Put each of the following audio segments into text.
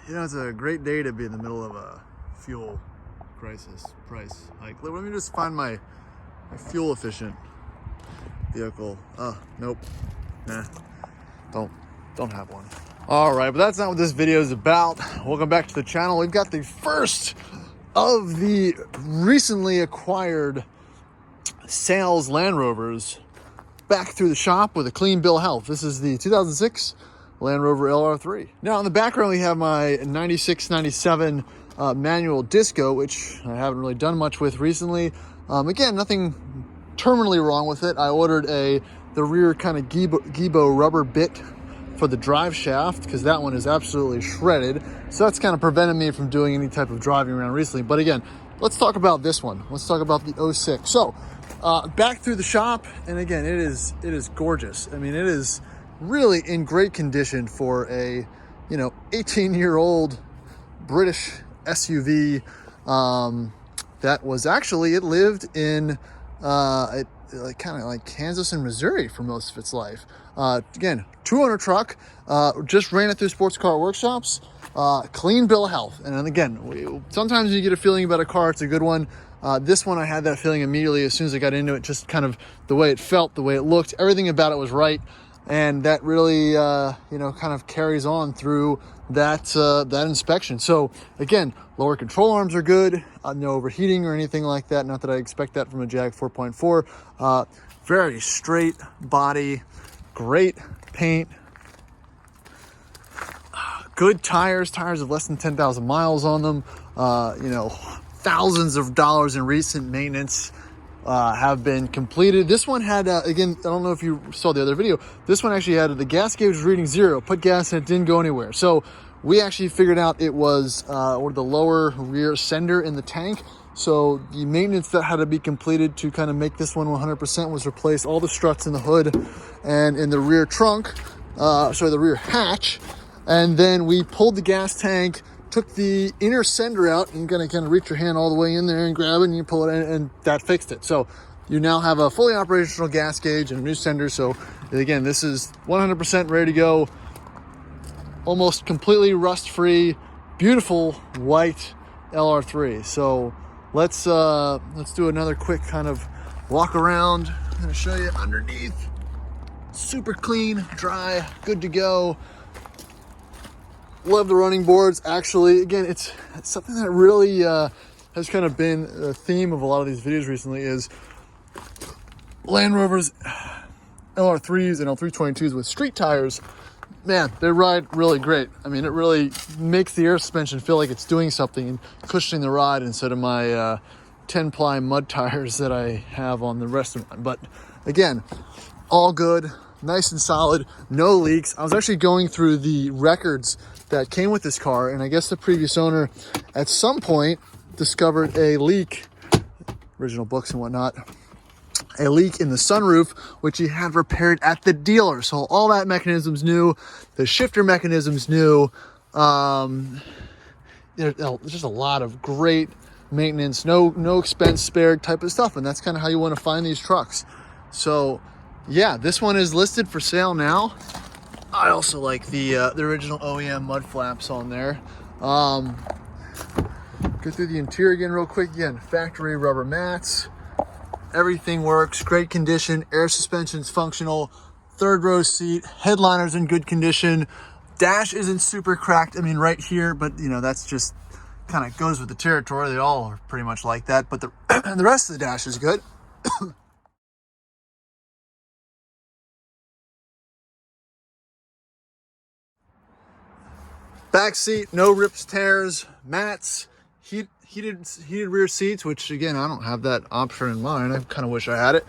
You know, it's a great day to be in the middle of a fuel crisis price hike. Let me just find my fuel efficient vehicle. Nope. Nah. Don't have one. All right, but that's not what this video is about. Welcome back to the channel. We've got the first of the recently acquired sales Land Rovers back through the shop with a clean bill of health. This is the 2006 Land Rover LR3. Now in the background we have my 96, 97 manual Disco, which I haven't really done much with recently. Again, nothing terminally wrong with it. I ordered the rear kind of Gibo rubber bit for the drive shaft because that one is absolutely shredded. So that's kind of prevented me from doing any type of driving around recently. But again, let's talk about this one. Let's talk about the 06. So back through the shop, and again, it is gorgeous. I mean, it is really in great condition for a 18-year-old British SUV that was actually, it lived in kind of like Kansas and Missouri for most of its life. Again, 200 truck, just ran it through Sportscar Workshops, clean bill of health. And then again, sometimes you get a feeling about a car, it's a good one. This one, I had that feeling immediately as soon as I got into it, just kind of the way it felt, the way it looked, everything about it was right. And that really, kind of carries on through that inspection. So again, lower control arms are good, no overheating or anything like that. Not that I expect that from a Jag 4.4. Very straight body, great paint, good tires of less than 10,000 miles on them. Thousands of dollars in recent maintenance have been completed. This one had, again, I don't know if you saw the other video, this one actually had the gas gauge reading 0, put gas and it didn't go anywhere. So we actually figured out it was the lower rear sender in the tank. So the maintenance that had to be completed to kind of make this one 100% was replace all the struts in the hood and in the rear trunk, the rear hatch. And then we pulled the gas tank, took the inner sender out, and gonna kind of reach your hand all the way in there and grab it and you pull it in, and that fixed it. So you now have a fully operational gas gauge and a new sender. So again, this is 100% ready to go, almost completely rust free, beautiful white LR3. So let's do another quick kind of walk around. I'm gonna show you underneath. Super clean, dry, good to go. Love the running boards. Actually, again, it's something that really has kind of been a theme of a lot of these videos recently is Land Rovers LR3s and L322s with street tires. Man, they ride really great. I mean, it really makes the air suspension feel like it's doing something and cushioning the ride instead of my 10-ply mud tires that I have on the rest of mine. But again, all good, nice and solid, no leaks. I was actually going through the records that came with this car, and I guess the previous owner at some point discovered a leak, original books and whatnot, a leak in the sunroof, which he had repaired at the dealer. So all that mechanism's new, the shifter mechanism's new. There's just a lot of great maintenance, no expense spared type of stuff, and that's kind of how you want to find these trucks. So yeah, this one is listed for sale now. I also like the original OEM mud flaps on there. Go through the interior again real quick. Again, factory rubber mats. Everything works, great condition. Air suspension's functional. Third row seat. Headliner's in good condition. Dash isn't super cracked. I mean, right here, but that's just kind of goes with the territory. They all are pretty much like that. But the rest of the dash is good. Back seat, no rips, tears, mats, heated rear seats, which again, I don't have that option in mine. I kind of wish I had it.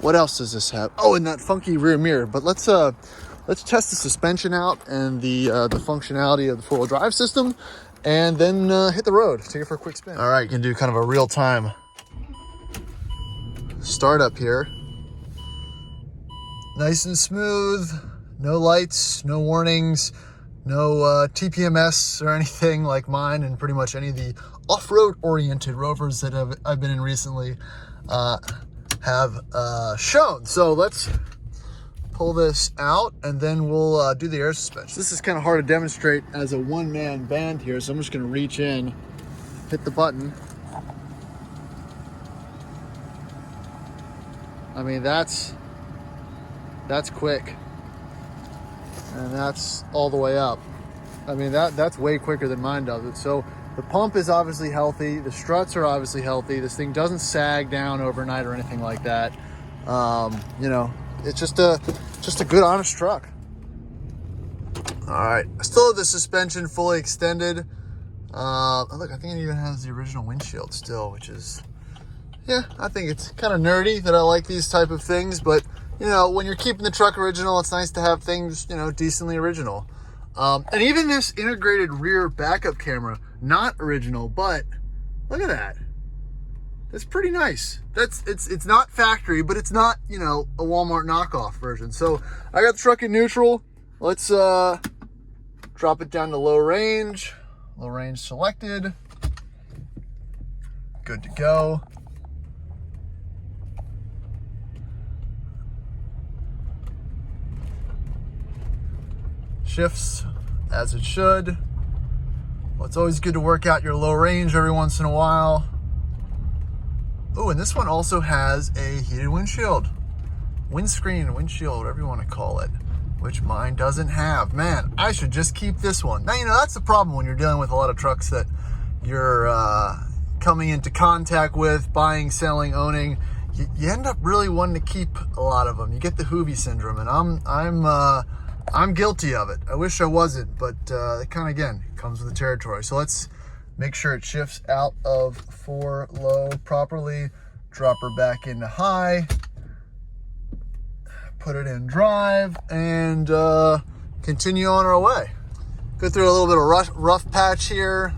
What else does this have? Oh, and that funky rear mirror. But let's test the suspension out and the functionality of the four-wheel drive system, and then hit the road. Take it for a quick spin. All right, you can do kind of a real-time startup here. Nice and smooth. No lights, no warnings. No TPMS or anything like mine, and pretty much any of the off-road oriented Rovers that I've been in recently have shown. So let's pull this out, and then we'll do the air suspension. This is kind of hard to demonstrate as a one-man band here, so I'm just gonna reach in, hit the button. I mean, that's quick. And that's all the way up. I mean, that's way quicker than mine does it. So the pump is obviously healthy. The struts are obviously healthy. This thing doesn't sag down overnight or anything like that. You know, it's just a good, honest truck. All right, I still have the suspension fully extended. Look, I think it even has the original windshield still, which is, yeah, I think it's kind of nerdy that I like these type of things, but you know, when you're keeping the truck original, it's nice to have things, you know, decently original. And even this integrated rear backup camera, not original, but look at that. That's pretty nice. It's not factory, but it's not, you know, a Walmart knockoff version. So I got the truck in neutral. Let's drop it down to low range. Low range selected. Good to go. Shifts as it should. Well, it's always good to work out your low range every once in a while. Oh, and this one also has a heated windshield. Windscreen, windshield, whatever you want to call it, which mine doesn't have. Man, I should just keep this one. Now, you know, that's the problem when you're dealing with a lot of trucks that you're coming into contact with, buying, selling, owning. You end up really wanting to keep a lot of them. You get the Hoovy syndrome, and I'm guilty of it. I wish I wasn't, but it kind of, again, comes with the territory. So let's make sure it shifts out of 4 low properly, drop her back into high, put it in drive, and continue on our way. Go through a little bit of rough patch here.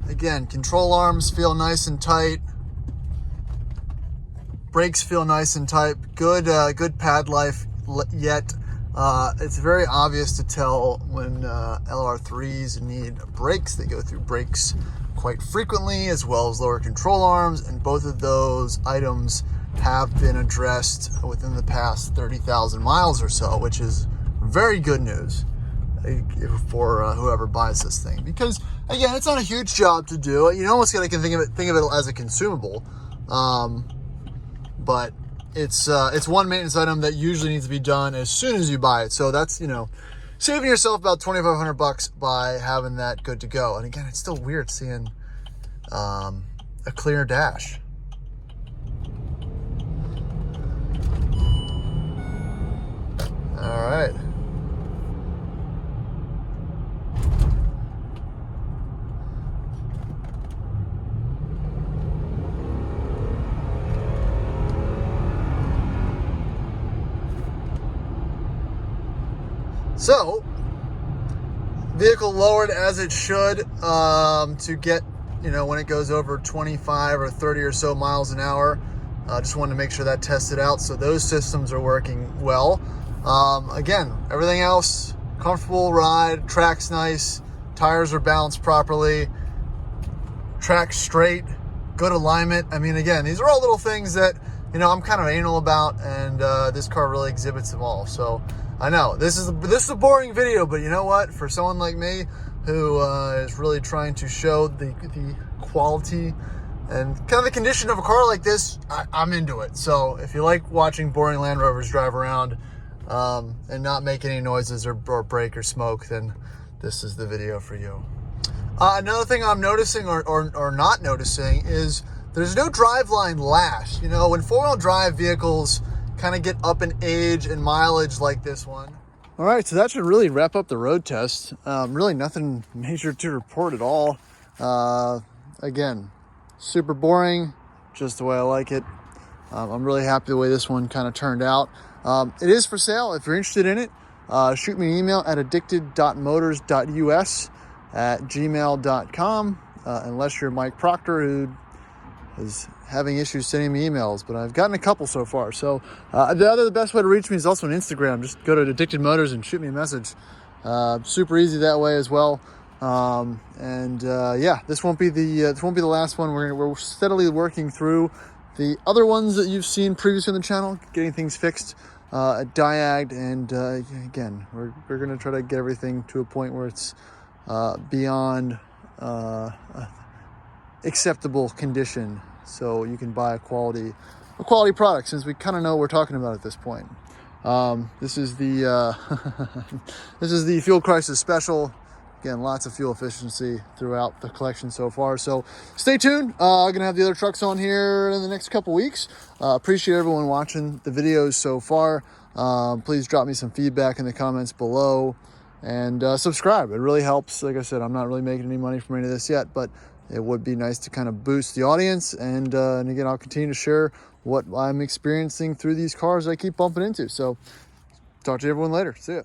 Again, control arms feel nice and tight. Brakes feel nice and tight. Good pad life yet. It's very obvious to tell when LR3s need brakes. They go through brakes quite frequently, as well as lower control arms, and both of those items have been addressed within the past 30,000 miles or so, which is very good news for whoever buys this thing. Because again, it's not a huge job to do. You almost got to think of it as a consumable, but it's one maintenance item that usually needs to be done as soon as you buy it. So that's, you know, saving yourself about $2,500 by having that good to go. And again, it's still weird seeing a clear dash. All right. So, vehicle lowered as it should to get, you know, when it goes over 25 or 30 or so miles an hour. Just wanted to make sure that tested out. So those systems are working well. Again, everything else, comfortable ride, track's nice, tires are balanced properly, track's straight, good alignment. I mean, again, these are all little things that, you know, I'm kind of anal about, and this car really exhibits them all. So I know this is a boring video, but you know what? For someone like me who is really trying to show the quality and kind of the condition of a car like this, I'm into it. So if you like watching boring Land Rovers drive around and not make any noises or break or smoke, then this is the video for you. Another thing I'm noticing or not noticing is there's no driveline lash. You know, when four-wheel drive vehicles kind of get up in age and mileage like this one. All right, so that should really wrap up the road test. Really nothing major to report at all. Again, super boring, just the way I like it. I'm really happy the way this one kind of turned out. It is for sale. If you're interested in it, shoot me an email at addicted.motors.us@gmail.com, unless you're Mike Proctor, who is having issues sending me emails, but I've gotten a couple so far. So the best way to reach me is also on Instagram. Just go to Addicted Motors and shoot me a message. Super easy that way as well. Yeah, this won't be the last one. We're steadily working through the other ones that you've seen previously on the channel, getting things fixed. diagged, and again, we're gonna try to get everything to a point where it's beyond acceptable condition, so you can buy a quality product, since we kind of know what we're talking about at this point. This is the this is the fuel crisis special. Again, lots of fuel efficiency throughout the collection so far. So stay tuned. I'm gonna have the other trucks on here in the next couple weeks. Appreciate everyone watching the videos so far. Please drop me some feedback in the comments below, and subscribe. It really helps. Like I said, I'm not really making any money from any of this yet, but it would be nice to kind of boost the audience. And again, I'll continue to share what I'm experiencing through these cars I keep bumping into. So talk to everyone later. See ya.